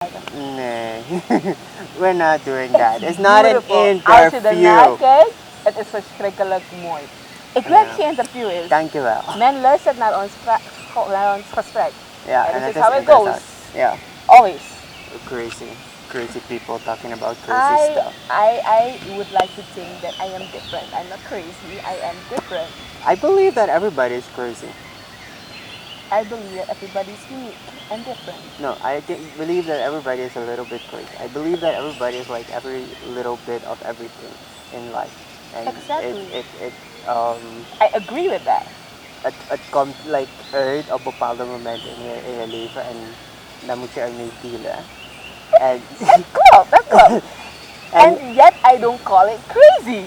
umaga. Nah. We're not doing that. It's not an Als je ernaar interview. kijkt, het is verschrikkelijk mooi. Ik weet dat het geen interview is. Dankjewel. Men luistert naar ons gesprek. Yeah, And and this it is is how it goes. interessant. Yeah, Always. crazy people talking about crazy stuff. I would like to think that I am different. I'm not crazy. I am different. I believe that everybody is crazy. I believe that everybody's unique and different. No, believe that everybody is a little bit crazy. I believe that everybody is like every little bit of everything in life. And Exactly. I agree with that. Het komt like uit op bepaalde momenten in je leven en dan moet je ermee dealen. And That klopt. And yet I don't call it crazy.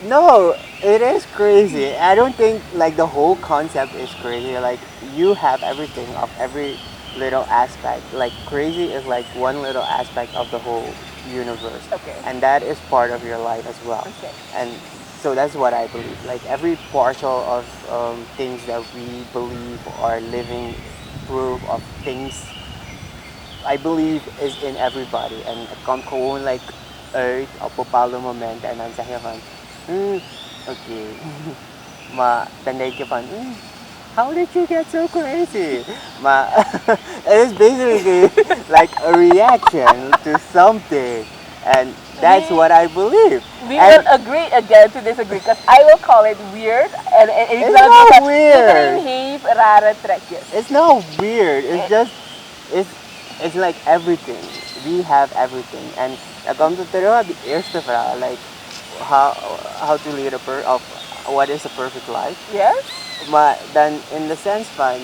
No, it is crazy. I don't think like the whole concept is crazy. Like you have everything of every little aspect. Like crazy is like one little aspect of the whole universe. Okay. And that is part of your life as well. Okay. And so that's what I believe. Like every partial of things that we believe are living proof of things I believe is in everybody. En het komt gewoon like uit op bepaalde momenten en dan zeg je van, oké. Maar dan denk je van, how did you get so crazy? Maar it is basically like a reaction to something. And that's what I believe. We will agree again to disagree because I will call it weird. And it's not weird. Iedereen heeft rare trekjes. It's not weird. It's just, it's like everything. We have everything. And dan komt het terug op de eerste vraag. Like, how to lead of what is a perfect life. Yes. Maar dan in the sense van,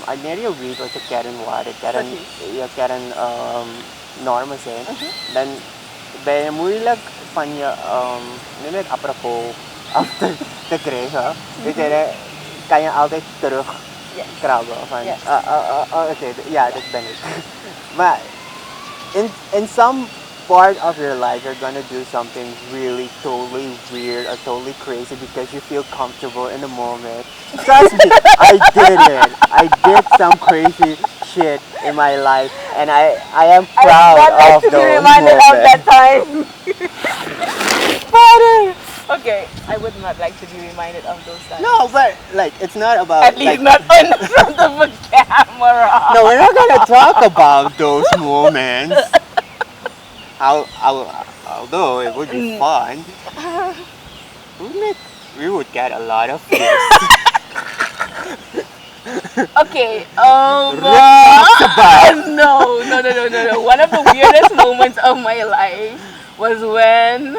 wanneer je weet wat je kernwaarden, normen zijn, dan ben je moeilijk van je, niet apropos af te krijgen. Dus kan je altijd terugkrabben van, oké, ja, dat ben ik. Maar in some part of your life you're gonna do something really totally weird or totally crazy because you feel comfortable in the moment. Trust me, I did it. I did some crazy shit in my life and I am proud of those moments. I would not like to be reminded of that time. Okay, I would not like to be reminded of those times. No, but like it's not about at least not in front of a camera. No, we're not gonna talk about those moments. Although it would be fun, we would get a lot of views. Okay. No. One of the weirdest moments of my life was when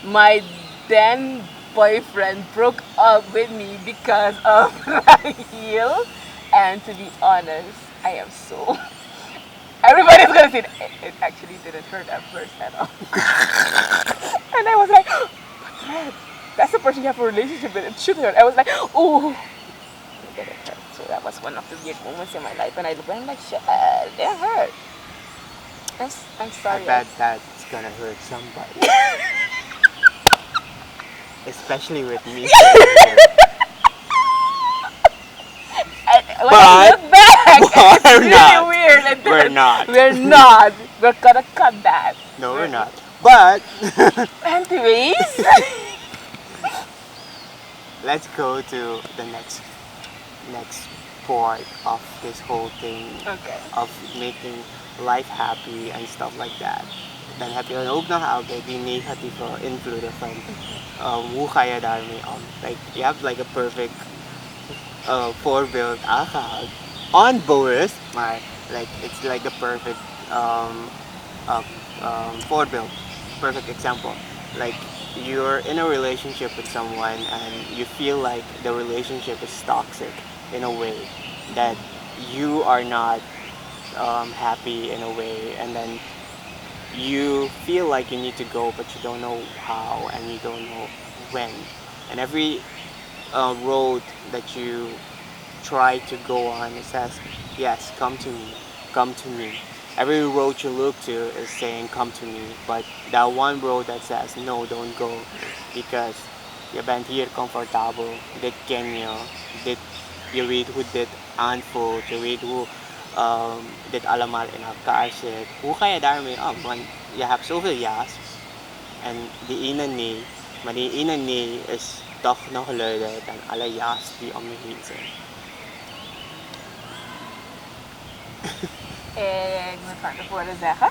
my then boyfriend broke up with me because of Rahil. And to be honest, I am so... Everybody's gonna say it actually didn't hurt at first at all. And I was like, but that's the person you have a relationship with. It should hurt. I was like, ooh, it didn't hurt. So that was one of the weird moments in my life. And I looked and I'm like, shit, it hurt. I'm sorry. I bet that's gonna hurt somebody. Especially with me. When I look back, it's really weird. We're not. We're not. We're gonna cut that. No, we're not. But anyways, let's go to the next part of this whole thing. Okay. Of making life happy and stuff like that. Dan heb je dan ook nog altijd die negatieve invloeden van hoe ga je daarmee om. Like you have like a perfect voorbeeld aangehaald. Unbewust, maar like it's like the perfect voorbeeld, perfect example. Like you're in a relationship with someone and you feel like the relationship is toxic in a way that you are not happy in a way, and then you feel like you need to go but you don't know how and you don't know when, and every road that you try to go on, it says, yes, come to me, come to me. Every road you look to is saying, come to me. But that one road that says, no, don't go. Because je bent hier comfortabel, dit ken je, je weet hoe dit aanvoelt, je weet hoe dit allemaal in elkaar zit, hoe ga je daarmee om? Want je hebt zoveel ja's en die ene nee, maar die ene nee is toch nog luider dan alle ja's die om je heen zijn. Ik moet van tevoren zeggen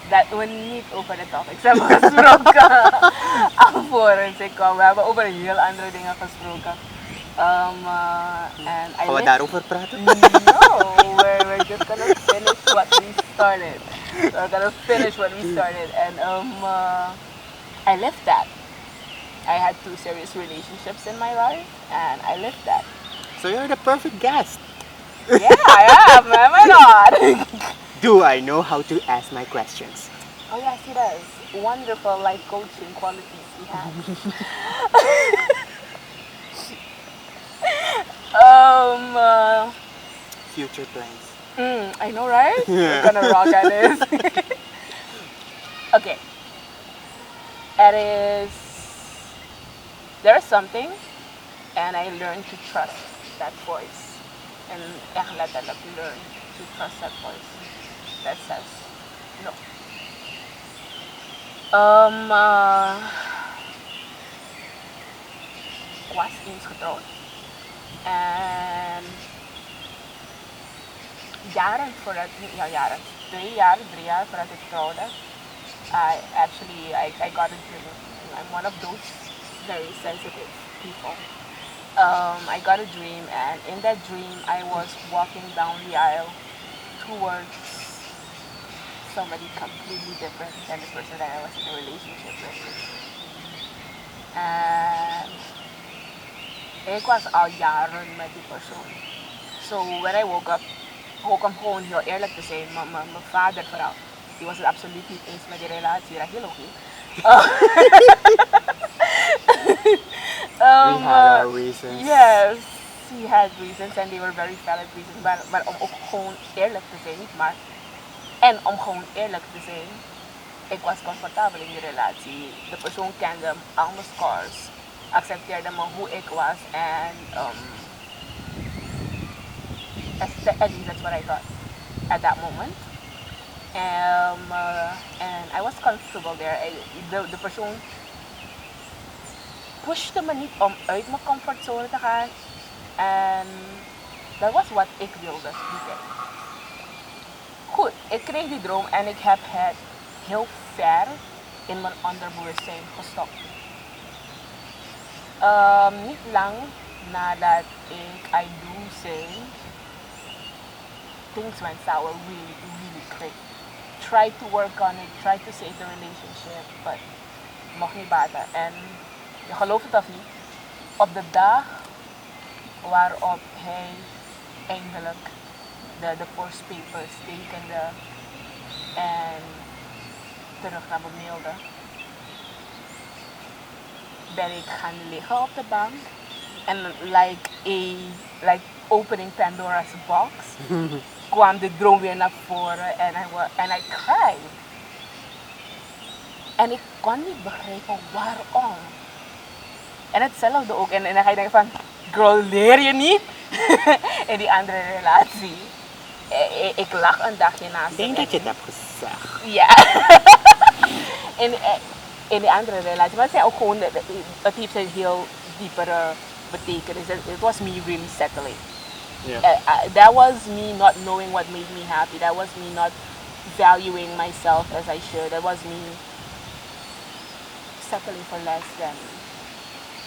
dat we niet over de topics hebben gesproken. Alvorens ik kwam. We hebben over heel andere dingen gesproken. And Gaan we daarover praten? No, we're just gonna finish what we started. We're gonna finish what we started, and I lived that. I had 2 serious relationships in my life, and I lived that. So you're the perfect guest. Yeah, I am. Am I not? Do I know how to ask my questions? Oh yes, he does. Wonderful life coaching qualities he has. Future plans. I know, right? We're gonna rock at this. Okay. There is something, and I learned to trust that voice. And echt letterlijk learn to trust that voice that says no. Ik was eens getrouwd. En jaren voordat, ja jaren, 2 jaar, 3 jaar voordat ik trouwde, I got a dream. I'm one of those very sensitive people. I got a dream, and in that dream, I was walking down the aisle towards somebody completely different than the person that I was in a relationship with. And ik was al jaren met die persoon. So when I woke up, ook om gewoon heel eerlijk te zijn, mijn vader vooral, die was het absoluut niet eens met die relatie, dat heel oké. We had our reasons. Yes, he had reasons and they were very valid reasons. Maar om ook gewoon eerlijk te zijn, om gewoon eerlijk te zijn, ik was comfortabel in die relatie. De persoon kende al mijn scars, accepteerde me hoe ik was en at least that's what I thought at that moment. And I was comfortable there. De persoon pushte me niet om uit mijn comfortzone te gaan. En dat was wat ik wilde. Goed, ik kreeg die droom en ik heb het heel ver in mijn onderbewustzijn gestopt. Niet lang nadat ik I do say, things went sour really, really quick. Tried to work on it, tried to save the relationship, but mocht niet baten. En je gelooft het of niet, op de dag waarop hij eindelijk de divorce papers tekende en terug naar me mailde, ben ik gaan liggen op de bank en like opening Pandora's box kwam de droom weer naar voren en I cried. En ik kon niet begrijpen waarom. En hetzelfde ook. En dan ga je denken van, girl, leer je niet? In die andere relatie. Ik lag een dagje naast. Ik denk dat je het hebt gezegd. Ja. In die andere relatie. Maar het zijn ook gewoon, het heeft een heel diepere betekenis. It was me really settling. Yeah. That was me not knowing what made me happy. That was me not valuing myself as I should. That was me settling for less than.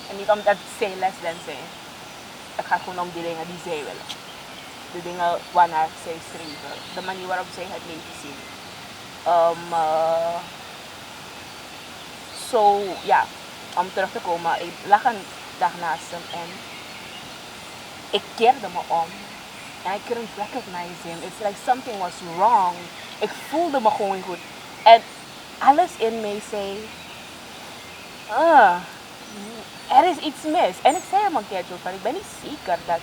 En niet omdat zij less than zijn. Het gaat gewoon om die dingen die zij willen. De dingen waarnaar zij streven. De manier waarop zij het leven zien. Ja, om terug te komen. Ik lag een dag naast hem en ik keerde me om. En I couldn't recognize him. It's like something was wrong. Ik voelde me gewoon niet goed. En alles in mij zei, er is iets mis. En ik zei hem een keertje van, ik ben niet zeker dat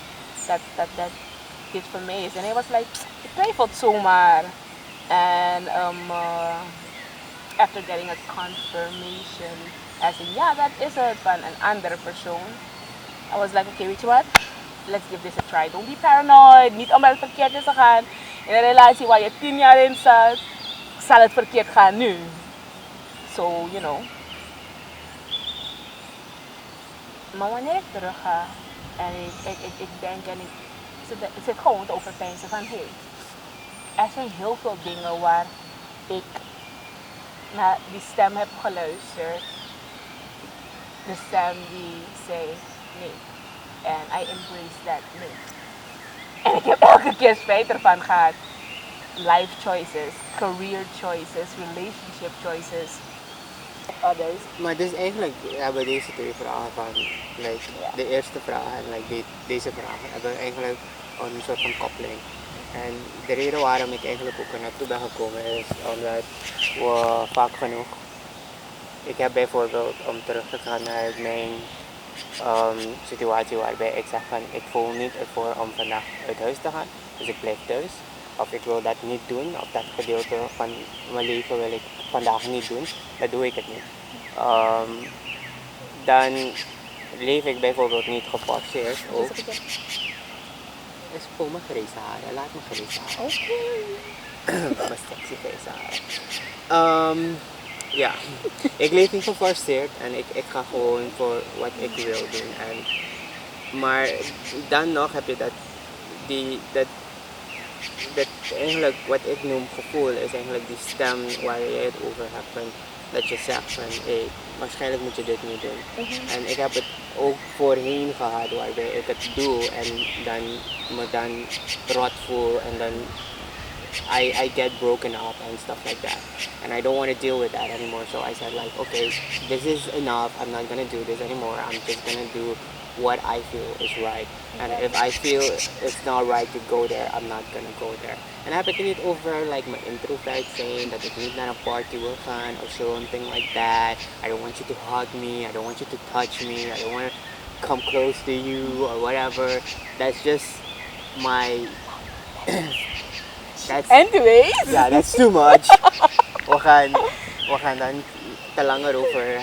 dit voor mij is. En hij was like, ik twijfelt zomaar. En after getting a confirmation, as in, ja, dat is het van een andere persoon. I was like, okay, weet je wat? let's give this a try. Don't be paranoid. Niet omdat het verkeerd is gegaan. In een relatie waar je 10 jaar in zat, zal het verkeerd gaan nu. So, you know. Maar wanneer ik terug ga en ik denk en ik zit gewoon te overpeinzen van hé, er zijn heel veel dingen waar ik naar die stem heb geluisterd. De stem die zei nee. En I embrace that nee. En ik heb elke keer spijt ervan gehad. Life choices, career choices, relationship choices. Others. Maar dus eigenlijk hebben deze twee vragen van, like, de eerste vraag en like, deze vragen hebben eigenlijk een soort van koppeling. En de reden waarom ik eigenlijk ook er naartoe ben gekomen is omdat we vaak genoeg, ik heb bijvoorbeeld om terug te gaan naar mijn situatie waarbij ik zeg van ik voel niet ervoor om vandaag uit huis te gaan, dus ik blijf thuis. Of ik wil dat niet doen, of dat gedeelte van mijn leven wil ik vandaag niet doen, dan doe ik het niet. Dan leef ik bijvoorbeeld niet geforceerd ook. Is voor me grijze haren, laat me grijze haren. Oké. Mijn sexy grijze haren. Ja, ik leef niet geforceerd en ik ga gewoon voor wat ik wil doen. Maar dan nog heb je dat eigenlijk wat ik noem gevoel is eigenlijk die stem waar jij het over hebt van dat je zegt van hey, waarschijnlijk moet je dit niet doen. En ik heb het ook voorheen gehad waarbij ik het doe en dan me dan rot voel en dan I get broken up and stuff like that. And I don't want to deal with that anymore. So I said like, okay, this is enough. I'm not gonna do this anymore. I'm just gonna do what I feel is right. And if I feel it's not right to go there, I'm not gonna go there. En dan heb ik het niet over like mijn introvert zijn, dat ik niet naar een party wil gaan of something like that. I don't want you to hug me. I don't want you to touch me. I don't want to come close to you or whatever. That's just my Anyways. yeah, that's too much. we gaan dan te langer over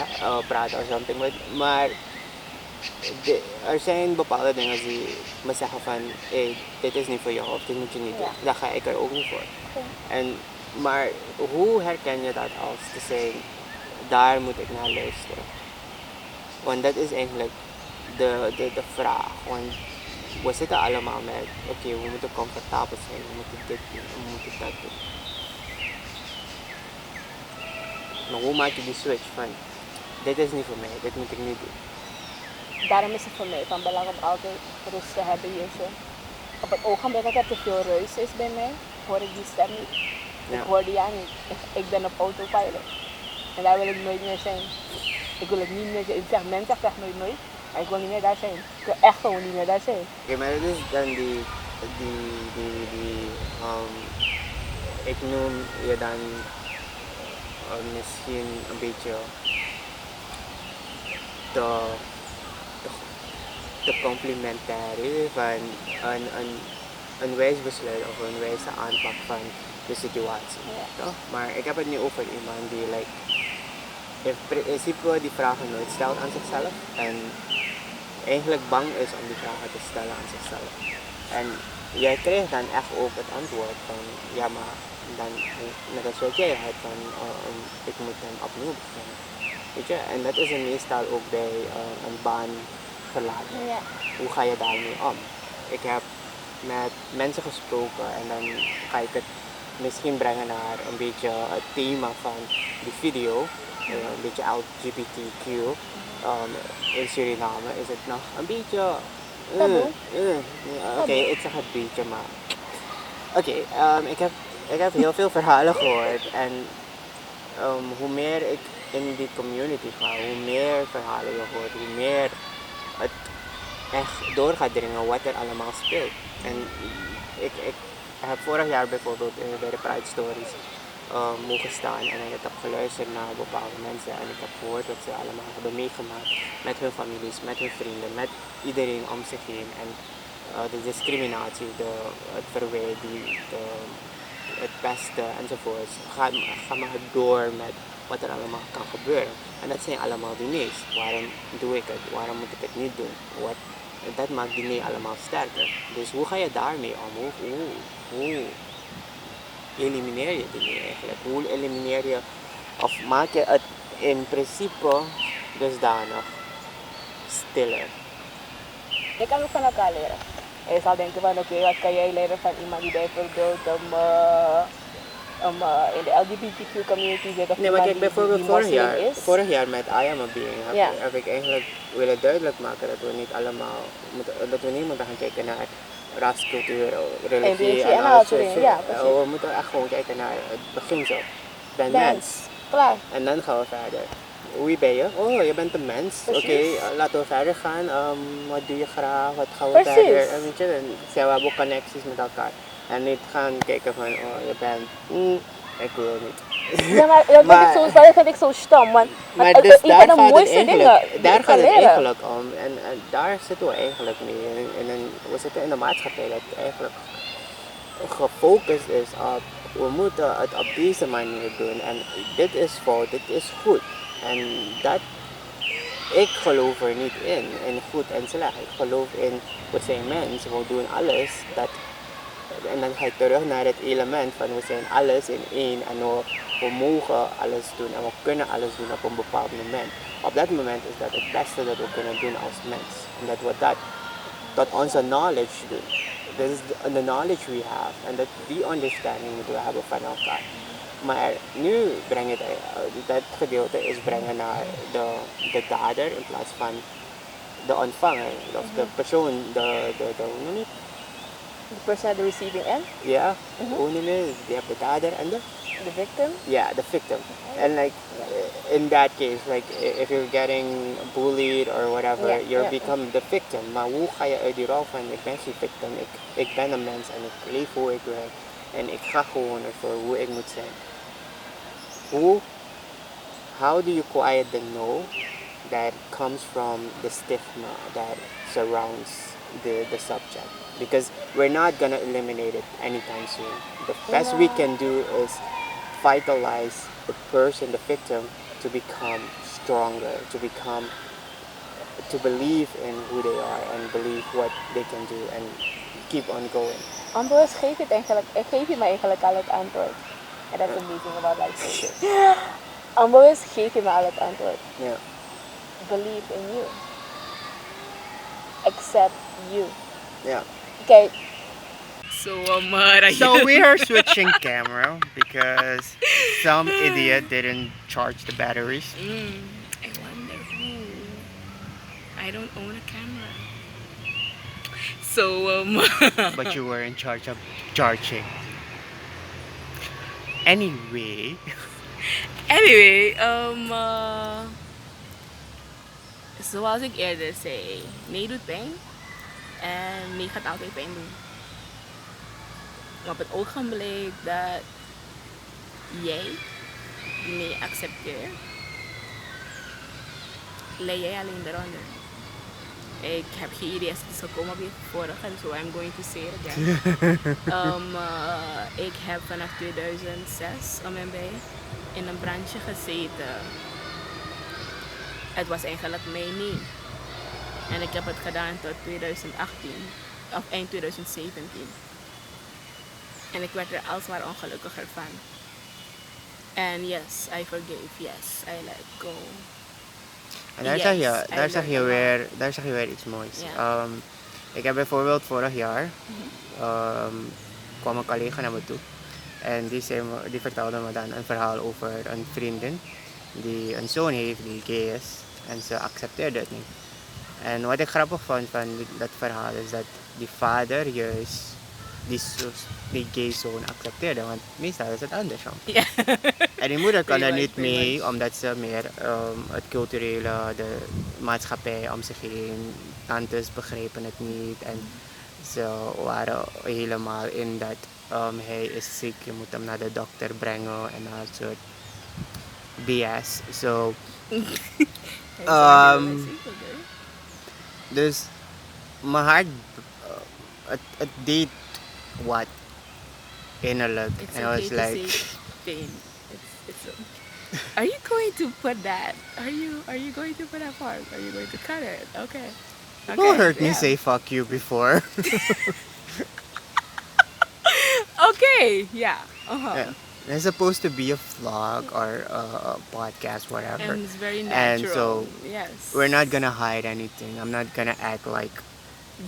praten of something. Maar er zijn bepaalde dingen die me zeggen van hey, dit is niet voor jou of dit moet je niet doen. Daar ga ik er ook niet voor. Maar hoe herken je dat als te zijn, daar moet ik naar luisteren? Want dat is eigenlijk de vraag. Want we zitten allemaal met, oké, we moeten comfortabel zijn, we moeten dit doen, we moeten dat doen. Maar hoe maak je die switch van, dit is niet voor mij, dit moet ik niet doen? Daarom is het voor mij van belang om altijd rust te hebben hier zo. Op het ogenblik dat er te veel ruis is bij mij, hoor ik die stem niet. Ik hoor die ja niet. Ik ben op autopilot. En daar wil ik nooit meer zijn. Ik wil het niet meer zijn. Ik zeg, men zegt echt nooit. Maar ik wil niet meer daar zijn. Ik wil echt gewoon niet meer daar zijn. Oké, maar dat is dan ik noem je dan misschien een beetje te complementair van een wijs besluit of een wijze aanpak van de situatie. Toch? Maar ik heb het nu over iemand die like, in principe die vragen nooit stelt aan zichzelf en eigenlijk bang is om die vragen te stellen aan zichzelf. En jij krijgt dan echt ook het antwoord van ja maar dan net als wat jij had van ik moet dan opnieuw beginnen. Weet je? En dat is er meestal ook bij een baan verlaten. Ja. Hoe ga je daarmee om? Ik heb met mensen gesproken en dan ga ik het misschien brengen naar een beetje het thema van die video. Een beetje LGBTQ. In Suriname is het nog een beetje oké, ik zeg het beetje, maar oké, ik heb heel veel verhalen gehoord en hoe meer ik in die community ga, hoe meer verhalen je hoort, hoe meer het echt door gaat dringen wat er allemaal speelt. En ik heb vorig jaar bijvoorbeeld bij de Pride Stories mogen staan en ik heb geluisterd naar bepaalde mensen en ik heb gehoord wat ze allemaal hebben meegemaakt met hun families, met hun vrienden, met iedereen om zich heen en de discriminatie, het verwijt, het pesten enzovoorts. Ga maar door met wat er allemaal kan gebeuren. En dat zijn allemaal die nee's. Waarom doe ik het? Waarom moet ik het niet doen? dat maakt die nee allemaal sterker. Dus hoe ga je daarmee om? Hoe elimineer je die nee eigenlijk? Hoe elimineer je of maak je het in principe dusdanig stiller? Je kan ook van elkaar leren. En je zal denken van oké, wat kan jij leren van iemand die bijvoorbeeld in de LGBTQ community zit of Nee, maar iemand kijk, bijvoorbeeld die moslim is. vorig jaar met I Am A Being Ja. heb ik eigenlijk willen duidelijk maken dat we niet allemaal dat we niet moeten gaan kijken naar ras, cultuur, religie en alles al dat soort soort dingen. shit. Ja, precies. We moeten echt gewoon kijken naar het beginsel. Ik ben Mens. mens. Klaar. En dan gaan we verder. Wie ben je? Oh, je bent een mens. Oké, Precies. laten we verder gaan. Wat doe je graag? Wat gaan we Precies. verder? En weet je, dan zijn we hebben connecties met elkaar. En niet gaan kijken van, oh, je bent, ik wil niet. Ja, maar dat vind ik zo stom. Want Maar je dus kan daar de gaat het mooiste dingen eigenlijk, daar gaat het leren. eigenlijk om. En daar zitten we eigenlijk mee. We zitten in een maatschappij dat eigenlijk gefocust is op, we moeten het op deze manier doen. En dit is fout, dit is goed. En dat, ik geloof er niet in goed en slecht. Ik geloof in, we zijn mensen, we doen alles dat. En dan ga je terug naar het element van we zijn alles in één en we mogen alles doen en we kunnen alles doen op een bepaald moment. Op dat moment is dat het beste dat we kunnen doen als mens. En dat we dat tot onze knowledge doen. This is the knowledge we have. En die understanding moeten we hebben van elkaar. Maar nu breng je dat gedeelte is brengen naar de dader in plaats van de ontvanger. Of de persoon, hoe noem je het? The person at the receiving end. Ja, hoe noem je het? Je hebt de dader en de? The victim. Yeah, the victim. And like in that case, like if you're getting bullied or whatever, you're become the victim. Maar hoe ga je uit die rol van ik ben geen victim, ik ben een mens en ik leef hoe ik wil en ik ga gewoon ervoor hoe ik moet zijn. How do you quiet the no that comes from the stigma that surrounds the subject? Because we're not gonna eliminate it anytime soon. The best we can do is vitalize the person, the victim, to become stronger, to believe in who they are and believe what they can do and keep on going. Anders geef je me eigenlijk al het antwoord. En dat is amazing about life. Anders geef je me al het antwoord. Yeah. Believe in you. Accept you. Yeah. Okay. So we are switching camera because some idiot didn't charge the batteries. I wonder who. I don't own a camera. So But you were in charge of charging. Anyway, zoals ik eerder zei, nee doet pijn en nee gaat altijd pijn doen. Maar op het ogenblik dat jij die nee accepteert, lei jij alleen eronder. Ik heb geen idee als het is gekomen op je vorige, so I'm going to say it again. Ik heb vanaf 2006 om en bij in een branche gezeten. Het was eigenlijk mijn nee. En ik heb het gedaan tot 2018, of eind 2017. En ik werd er alsmaar ongelukkiger van. En yes, I forgave. Yes, I let go. en daar zeg je weer iets moois. Ja. Ik heb bijvoorbeeld vorig jaar kwam een collega naar me toe en die vertelde me dan een verhaal over een vriendin die een zoon heeft die gay is en ze accepteerde het niet. En wat ik grappig vond van dat verhaal is dat die vader juist die gay zoon accepteerde, want meestal is het andersom. Ja. En die moeder kan er Pretty niet much. mee, omdat ze meer het culturele, de maatschappij om zich heen, tantes begrepen het niet en ze waren helemaal in dat hij is ziek, je moet hem naar de dokter brengen en dat soort BS. So, dus mijn hart, het deed wat innerlijk. It's En I okay was to like, say pain. Are you going to put that? Are you going to put that part? Are you going to cut it? Okay. People Okay, heard me yeah. say fuck you before. Okay, yeah. Uh-huh. Yeah. It's supposed to be a vlog or a podcast, whatever. And it's very And natural. so we're not Yes. gonna hide anything. I'm not gonna act like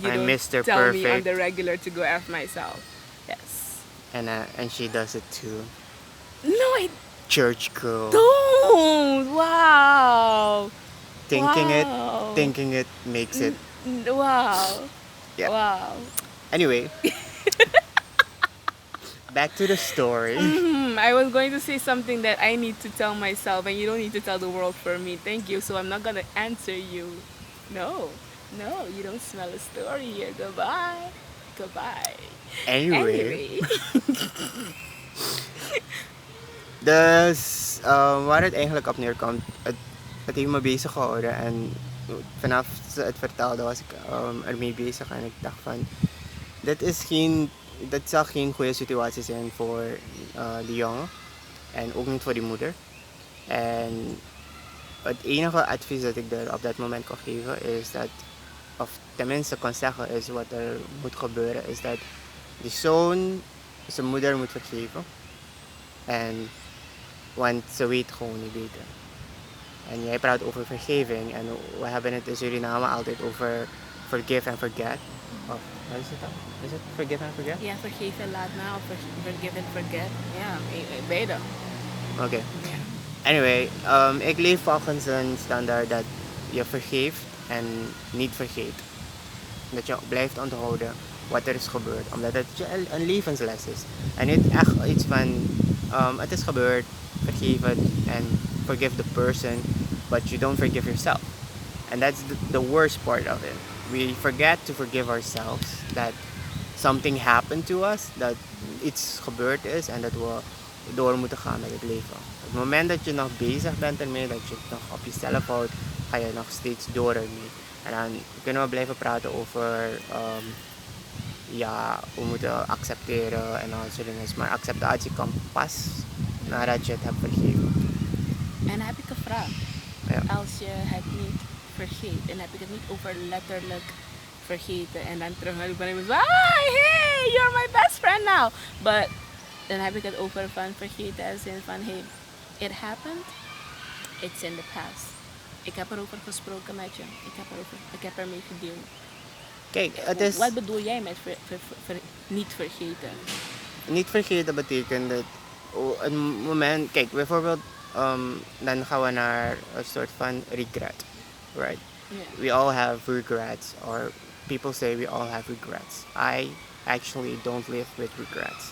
You I'm don't Mr. tell me on the Perfect, regular to go F myself. Yes. and she does it too. No, I Church girl, don't. Wow. thinking it, Wow. thinking it makes it. Wow. Yeah. Wow. Anyway, back to the story. I was going to say something that I need to tell myself, and you don't need to tell the world for me. Thank you. So I'm not gonna answer you. No, no, you don't smell a story here. Goodbye. Goodbye. Anyway, Anyway. dus waar het eigenlijk op neerkomt, het heeft me bezig gehouden. En vanaf ze het vertelde was ik ermee bezig. En ik dacht van, dat zal geen goede situatie zijn voor die jongen. En ook niet voor die moeder. En het enige advies dat ik er op dat moment kon geven is dat, of tenminste kan zeggen, is wat er moet gebeuren, is dat die zoon zijn moeder moet vergeven. En, want ze weet gewoon niet beter. En jij praat over vergeving en we hebben het in Suriname altijd over forgive and forget. Of, wat is het dan? Is het forgive and forget? Ja, vergeef en laat na of forgive and forget. Ja, beter. Oké. Anyway, ik leef volgens een standaard dat je vergeeft en niet vergeet. Dat je blijft onthouden wat er is gebeurd. Omdat het een levensles is. En niet echt iets van, het is gebeurd, vergeef het en forgive the person, but you don't forgive yourself. And that's the worst part of it. We forget to forgive ourselves that something happened to us, dat iets gebeurd is en dat we door moeten gaan met het leven. Op het moment dat je nog bezig bent ermee, dat je het nog op jezelf houdt, ga je nog steeds door ermee. En dan kunnen we blijven praten over, ja, we moeten accepteren en al soort dingen. Maar acceptatie kan pas nadat je het hebt vergeven. En dan heb ik een vraag. Ja. Als je het niet vergeet, en heb ik het niet over letterlijk vergeten en dan terug naar de ben ik hey, you're my best friend now. But dan heb ik het over van vergeten als in van hey, it happened, it's in the past. Ik heb erover gesproken met je. Ik heb ermee gedeeld. Kijk, het is... Wat bedoel jij met niet vergeten? Niet vergeten betekent dat een moment... Kijk, bijvoorbeeld, dan gaan we naar een soort van regret. Right? Yeah. We all have regrets. Or people say we all have regrets. I actually don't live with regrets.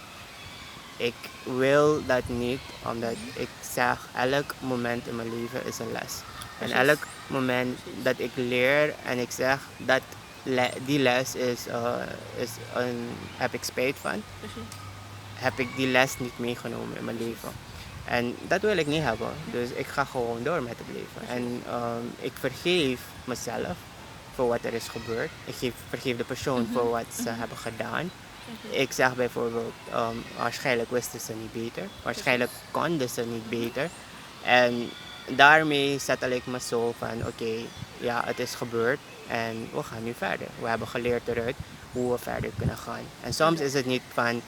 Ik wil dat niet, omdat ik zeg, elk moment in mijn leven is een les. En elk moment dat ik leer en ik zeg dat die les heb ik spijt van, heb ik die les niet meegenomen in mijn leven. En dat wil ik niet hebben. Dus ik ga gewoon door met het leven. En ik vergeef mezelf voor wat er is gebeurd. Ik vergeef de persoon voor wat ze hebben gedaan. Ik zeg bijvoorbeeld, waarschijnlijk wisten ze niet beter. Waarschijnlijk konden ze niet beter. En daarmee zet ik me zo van, oké, ja, het is gebeurd. En we gaan nu verder. We hebben geleerd eruit hoe we verder kunnen gaan. En soms is het niet van,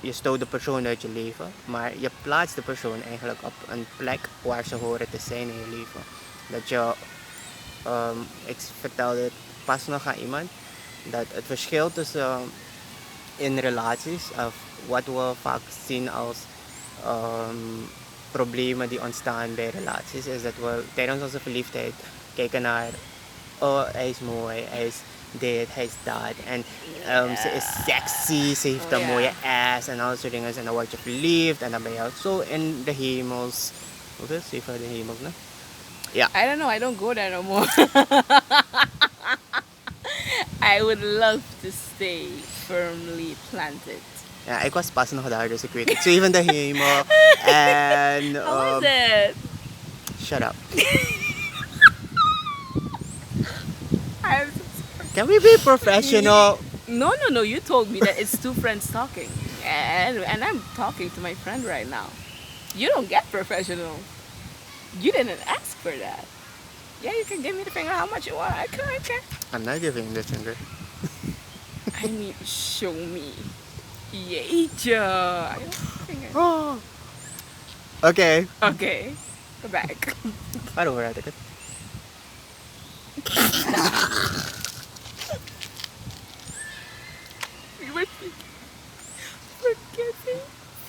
je stoot de persoon uit je leven. Maar je plaatst de persoon eigenlijk op een plek waar ze horen te zijn in je leven. Dat je, ik vertelde het pas nog aan iemand, dat het verschil tussen in relaties, of wat we vaak zien als problemen die ontstaan bij relaties, is dat we tijdens onze verliefdheid kijken naar, oh, hij is mooi, hij is dit, hij is dat. En ze is sexy, ze heeft een mooie ass en al dat soort dingen. En dan word je verliefd en dan ben je zo in de hemels. Wat is het? Even de hemels, ne? Ja. I don't know, I don't go there no more. I would love to stay firmly planted. Ja, ik was pas nog daar, dus ik weet het. Zevende hemel. En... How was it? Shut up. I'm Can we be professional? No, you told me that it's two friends talking. And I'm talking to my friend right now. You don't get professional. You didn't ask for that. Yeah, you can give me the finger how much you want. Okay. I'm not giving the finger. I mean, show me. Jeetje. I don't have a finger. Oh. Oké, Okay. Go back. waarover had ik het? We were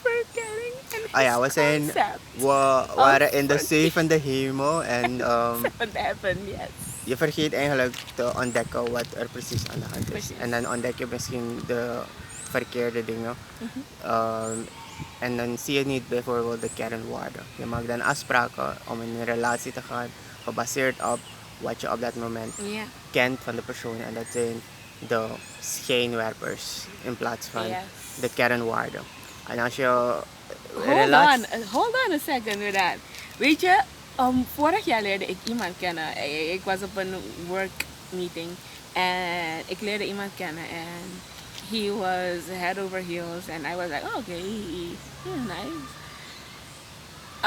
forgetting and Ah ja, we zijn, we waren in de zevende hemel en What happened, yes. je vergeet eigenlijk te ontdekken wat er precies aan de hand is. Precies. En dan ontdek je misschien de verkeerde dingen. En dan zie je niet bijvoorbeeld de kernwaarden. Je maakt dan afspraken om in een relatie te gaan, gebaseerd op wat je op dat moment Yeah. kent van de persoon. En dat zijn de schijnwerpers in plaats van Yes. de kernwaarden. En als je Hold on a second with that. Weet je, vorig jaar leerde ik iemand kennen. Ik was op een work meeting en ik leerde iemand kennen en he was head over heels and I was like, oh, okay, nice.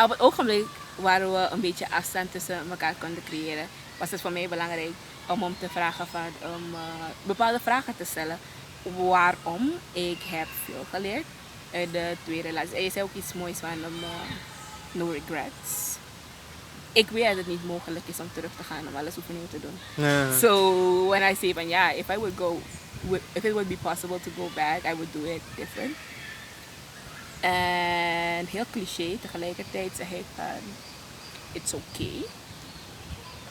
Op het ogenblik waar we een beetje afstand tussen elkaar konden creëren, was het voor mij belangrijk om hem te vragen om bepaalde vragen te stellen. Waarom? Ik heb veel geleerd uit de twee relaties. En je zei ook iets moois van no regrets. Ik weet dat het niet mogelijk is om terug te gaan, om alles opnieuw te doen. So when I say van ja, if it would be possible to go back, I would do it different. En heel cliché, tegelijkertijd zeg ik van, it's okay.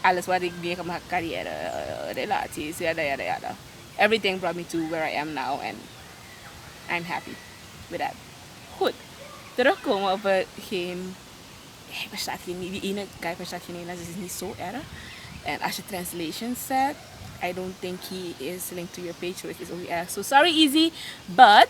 Alles wat ik meegemaakt, carrière, relaties, yada. Everything brought me to where I am now and I'm happy with that. Goed, terugkomen op geen... Hij verstaat geen... Die ene guy verstaat geen Nederlands, dus het is niet zo erg. En als je translation zet, I don't think he is linked to your page, so it is only erg. So sorry, Easy, but...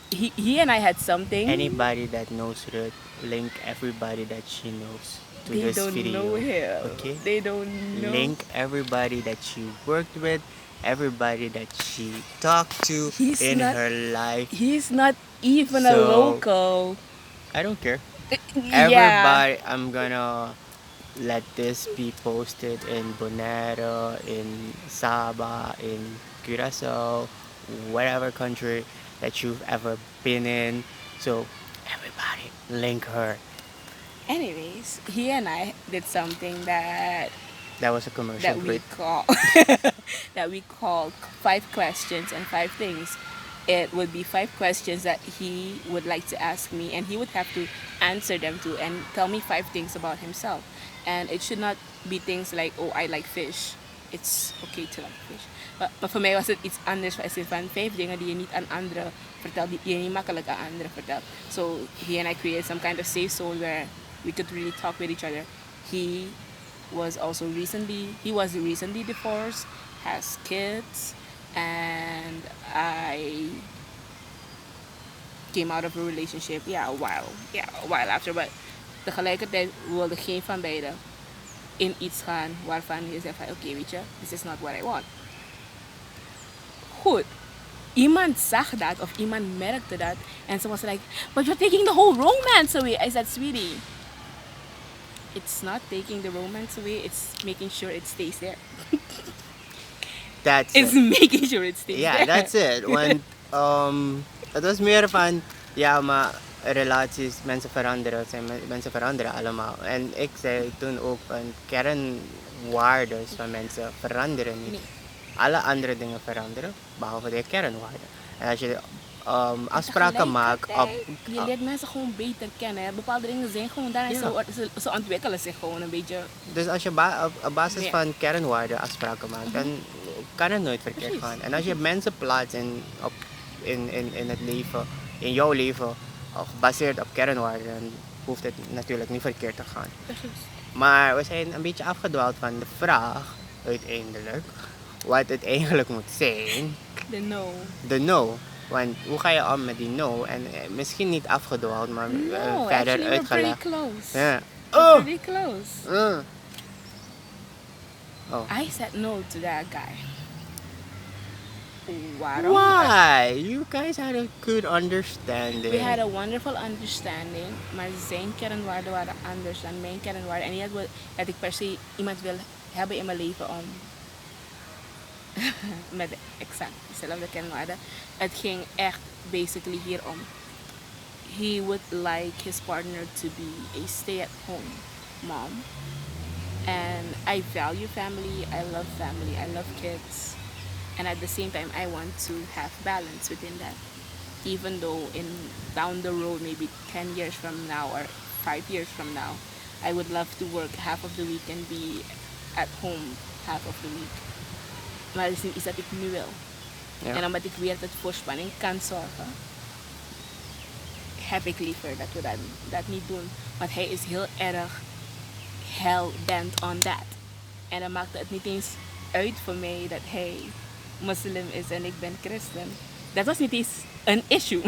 he and I had something. Anybody that knows Ruth, link everybody that she knows to They this don't video. know him. Okay? They don't know. Link everybody that she worked with, everybody that she talked to in her life. He's not even a So, local. I don't care. Yeah. Everybody, I'm gonna let this be posted in Bonaire, in Sabah, in Curacao, whatever country that you've ever been in. So everybody link her. Anyways, he and I did something that was a commercial break. That we called 5 questions and 5 things. It would be 5 questions that he would like to ask me, and he would have to answer them too and tell me 5 things about himself. And it should not be things like, oh, I like fish. It's okay to like fish. Maar voor mij was het iets anders. Als in van 5 dingen die je niet aan anderen vertelt, die je niet makkelijk aan anderen vertelt. So he and I created some kind of safe zone where we could really talk with each other. He was recently divorced, has kids, and I came out of a relationship, a while after, but tegelijkertijd wilde geen van beiden in iets gaan waarvan je zegt van oké, weet je, this is not what I want. Goed. Iemand zag dat of iemand merkte dat en ze was like, but you're taking the whole romance away. I said, sweetie, it's not taking the romance away, it's making sure it stays there. It's making sure it stays there. Yeah, that's it. Want het was meer van, ja, maar relaties, mensen veranderen allemaal. En ik zei toen ook van kernwaarden van mensen veranderen niet. Nee. Alle andere dingen veranderen, behalve de kernwaarden. En als je afspraken maakt op... Je leert mensen gewoon beter kennen. Hè. Bepaalde dingen zijn gewoon daar en ze ontwikkelen zich gewoon een beetje. Dus als je op basis van kernwaarden afspraken maakt, dan kan het nooit verkeerd gaan. En als je mensen plaatst in het leven, in jouw leven, gebaseerd op kernwaarden, dan hoeft het natuurlijk niet verkeerd te gaan. Precies. Maar we zijn een beetje afgedwaald van de vraag, uiteindelijk, wat het eigenlijk moet zijn. De no. Want hoe ga je om met die no? En misschien niet afgedwaald, maar verder uitgelegd. Pretty close. Yeah. Pretty close. Oh. I said no to that guy. waarom? Why? You guys had a good We understanding. had a wonderful understanding, maar zijn kernwaarden waren anders dan mijn kernwaarden. En niet dat ik per se iemand wil hebben in mijn leven om met exact dezelfde kernwaarden. Het ging echt basically hierom. He would like his partner to be a stay-at-home mom. And I value family, I love kids. And at the same time, I want to have balance within that. Even though down the road, maybe 10 years from now or 5 years from now, I would love to work half of the week and be at home half of the week. Maar dat is niet iets dat ik nu wil. Ja. En omdat ik weet dat het voor spanning kan zorgen, heb ik liever dat we dat niet doen. Want hij is heel erg hell-bent on that. En dan maakt het niet eens uit voor mij dat hij moslim is en ik ben christen. Dat was niet eens een issue.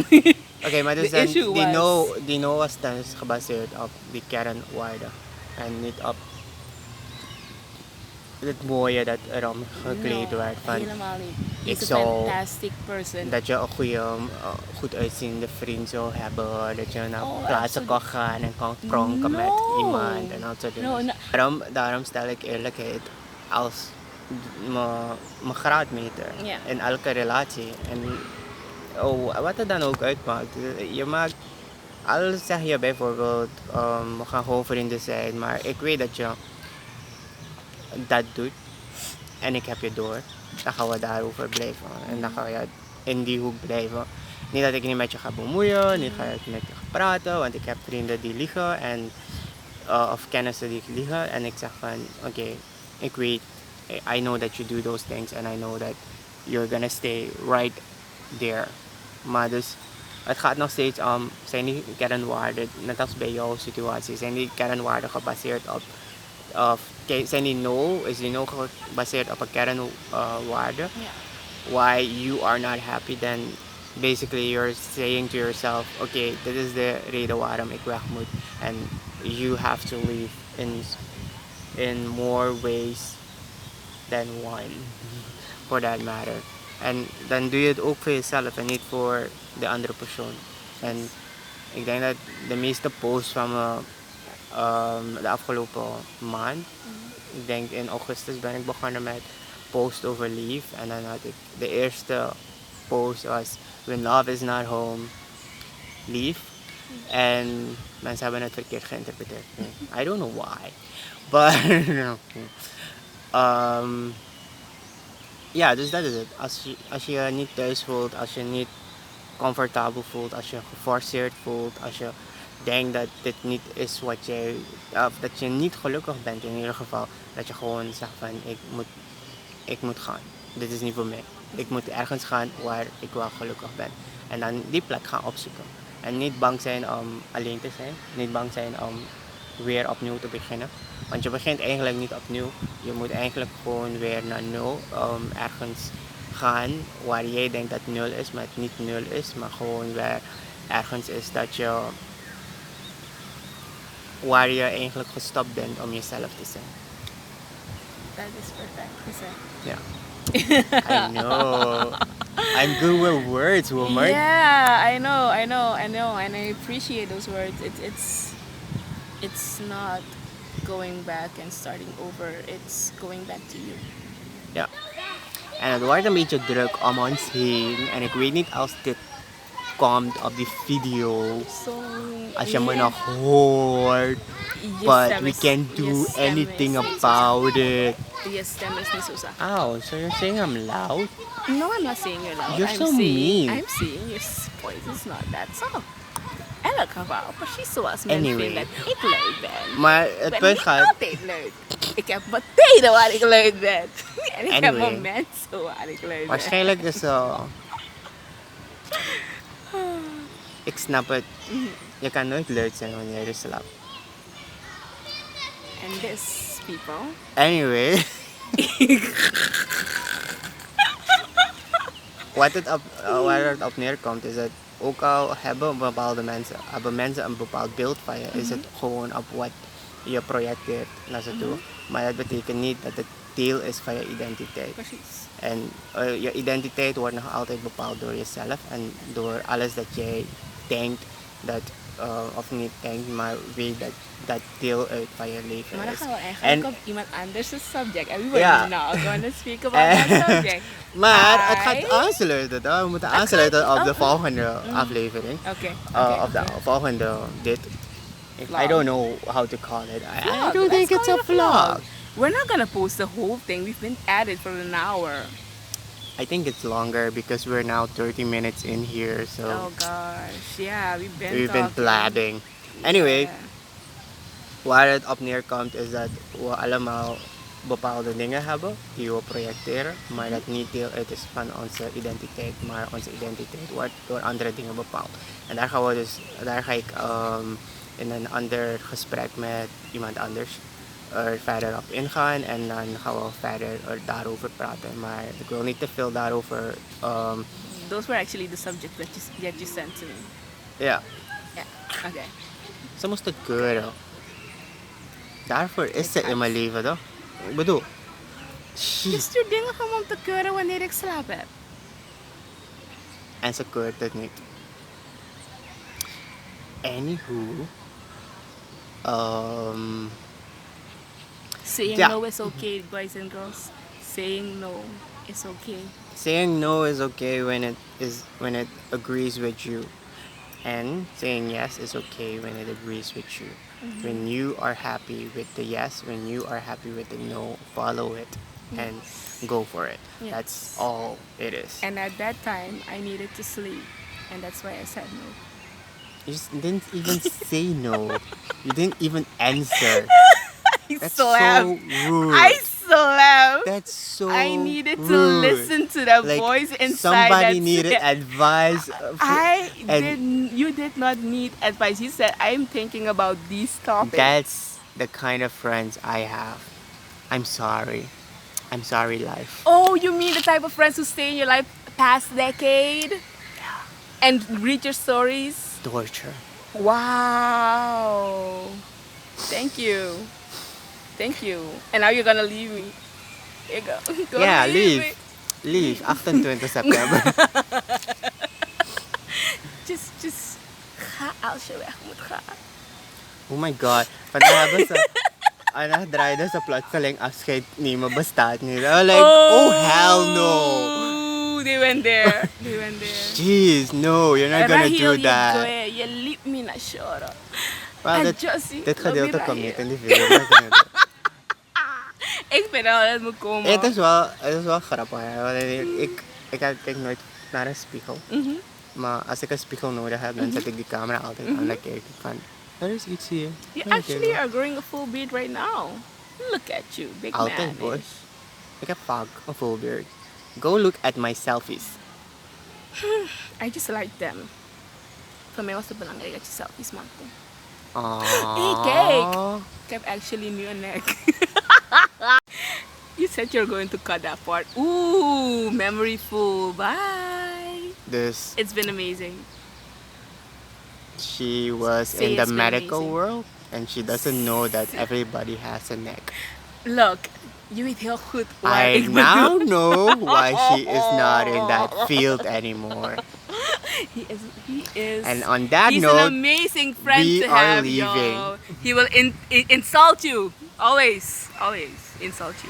Oké, maar dus The dan, issue die no was dan gebaseerd op die kernwaarden. En niet op het mooie dat erom gekleed No, werd. Van, helemaal niet. ik He's a zou- fantastic person. dat je een goed uitziende vriend zou hebben. Dat je naar Oh, plaatsen kan gaan en kan pronken met No. iemand en dat soort dingen. No. Daarom stel ik eerlijkheid als mijn graadmeter Ja. in elke relatie. En wat het dan ook uitmaakt. Je maakt, al zeg je bijvoorbeeld, we gaan gewoon vrienden zijn, maar ik weet dat je dat doet en ik heb je door. Dan gaan we daarover blijven. En dan ga je in die hoek blijven. Niet dat ik niet met je ga bemoeien, niet dat ik met je ga praten, want ik heb vrienden die liegen en of kennissen die liegen. En ik zeg van, oké, ik weet, I know that you do those things and I know that you're gonna stay right there. Maar dus, het gaat nog steeds om, zijn die kernwaarden, net als bij jouw situatie, zijn die kernwaarden gebaseerd op, zijn die is die no gebaseerd op een kernwaarde? Ja. Why you are not happy, then basically you're saying to yourself, okay, dit is de reden waarom ik weg moet. And you have to leave in more ways than one, for that matter. En dan doe je het ook voor jezelf en niet voor de andere persoon. En ik denk dat de meeste posts van me de afgelopen maand, ik denk in augustus ben ik begonnen met post over leave. En dan had ik de eerste post was when love is not home, leave. En mensen hebben het verkeerd geïnterpreteerd. I don't know why. But ja, dus dat is het. Als je je niet thuis voelt, als je niet comfortabel voelt, als je geforceerd voelt, als je denkt dat dit niet is wat jij, of dat je niet gelukkig bent in ieder geval, dat je gewoon zegt van ik moet gaan. Dit is niet voor mij. Ik moet ergens gaan waar ik wel gelukkig ben. En dan die plek gaan opzoeken. En niet bang zijn om alleen te zijn. Niet bang zijn om weer opnieuw te beginnen. Want je begint eigenlijk niet opnieuw. Je moet eigenlijk gewoon weer naar nul. Ergens gaan waar jij denkt dat nul is, maar het niet nul is. Maar gewoon weer ergens is dat je, waar je eigenlijk gestopt bent om jezelf te zijn. Dat is perfect gezegd. Ja. I know. I'm good with words, woman. Yeah, I know, and I appreciate those words. It's not going back and starting over. It's going back to you. Ja. En het wordt een beetje druk om ons heen. En ik weet niet als dit komt op die video. So, Als je me nog hoort. But we can't do anything about it. Je stem is niet zo zacht. Oh, so you're saying I'm loud? No, I'm not saying you're loud. You're I'm so saying, mean. I'm saying your voice is not that soft. In elk geval, precies zoals men Anyway. vindt dat ik luid ben. Maar Ik het ben punt niet gaat... altijd luid. Ik heb mijn tijden waar ik luid ben. En ik heb Anyway. momenten waar ik luid ben. Waarschijnlijk is ik snap het. Je kan nooit luid zijn wanneer je slaapt. And this, people. Anyway. Waar het op neerkomt is dat ook al hebben mensen een bepaald beeld van je, is het gewoon op wat je projecteert naar ze toe. Maar dat betekent niet dat het deel is van je identiteit. Precies. En je identiteit wordt nog altijd bepaald door jezelf en door alles dat jij denkt dat, of niet denkt, maar weet dat deel uit van je leven Maar dan is. gaan we eigenlijk En op iemand anders' subject. And we were Ja. not going to speak about that subject. maar het Hi. gaat aansluiten. Hè? We moeten aansluiten op de oké. volgende aflevering. Okay. Of de volgende dit. I Vlog. don't know how to call it. I Vlog. don't think Let's it's a call it a vlog. We're not gonna post the whole thing. We've been at it for an hour. I think it's longer because we're now 30 minutes in here. So Oh gosh, yeah, we've been been talking. blabbing. Anyway, Yeah. waar het op neerkomt is dat we allemaal bepaalde dingen hebben die we projecteren, maar dat niet deel uit is van onze identiteit, maar onze identiteit wordt door andere dingen bepaald. En daar ga ik in een ander gesprek met iemand anders er verder op ingaan en dan gaan we verder daarover praten. Maar ik wil niet te veel daarover. Those were actually the subjects that you sent to me. Ja, Yeah. Okay. ze moest het keuren. Daarvoor is ze Exact. in mijn leven, toch? Ik bedoel, Je stuurt dingen gewoon om te keuren wanneer ik slaap heb. en ze keurt het niet. Anywho, Saying Ja. no is okay, boys and girls. Saying no is okay. saying no is okay when it agrees with you, and saying yes is okay when it agrees with you. When you are happy with the yes, when you are happy with the no, follow it and go for it. Yes. That's all it is. And at that time, I needed to sleep, and that's why I said no. You just didn't even say no. You didn't even answer. I That's slept. so rude. I slept. That's so I needed to rude. listen to the Like, voice inside somebody that needed said- advice. You did not need advice. You said I'm thinking about these topics. That's the kind of friends I have. I'm sorry. I'm sorry, life. Oh, you mean the type of friends who stay in your life past decade and read your stories? Torture. Wow. Thank you. Thank you. And now you're gonna leave me. Here you go. Go Yeah, leave. me. Leave. 28 September. Just ga als je weg moet gaan. Oh my god. Vandaag hebben ze... draaide ze plotseling afscheid nemen bestaat niet. Like, oh hell no. Ooh, they went there. They went there. Jeez, no. You're not gonna do that. Je liep me naar shore. Well, dit gedeelte komt niet in die video. Ik vind wel dat het moet komen. Het is wel grappig. Hè? Want ik kijk nooit naar een spiegel. Maar als ik een spiegel nodig heb, dan zet ik die camera altijd aan. Dan kijk ik van, er is iets hier. You Ja, actually kijk. are growing a full beard right now. Look at you, big Altijd, man. boys. Ik heb vaak een full beard. Go look at my selfies. I just like them. Voor mij was het belangrijk dat je selfies maakte. Aww. Hey, kijk. Ik heb actually nu een nek. You said you're going to cut that part. Ooh, memory full. Bye. Dus It's been amazing. she was Say in the it's been medical amazing. world and she doesn't know that everybody has a neck. Look, je weet heel goed waar I ik now bedoel. know why she is not in that field anymore. He is. And on that He's note, an amazing friend we to are have, leaving. yo. He will insult you. Always insult you.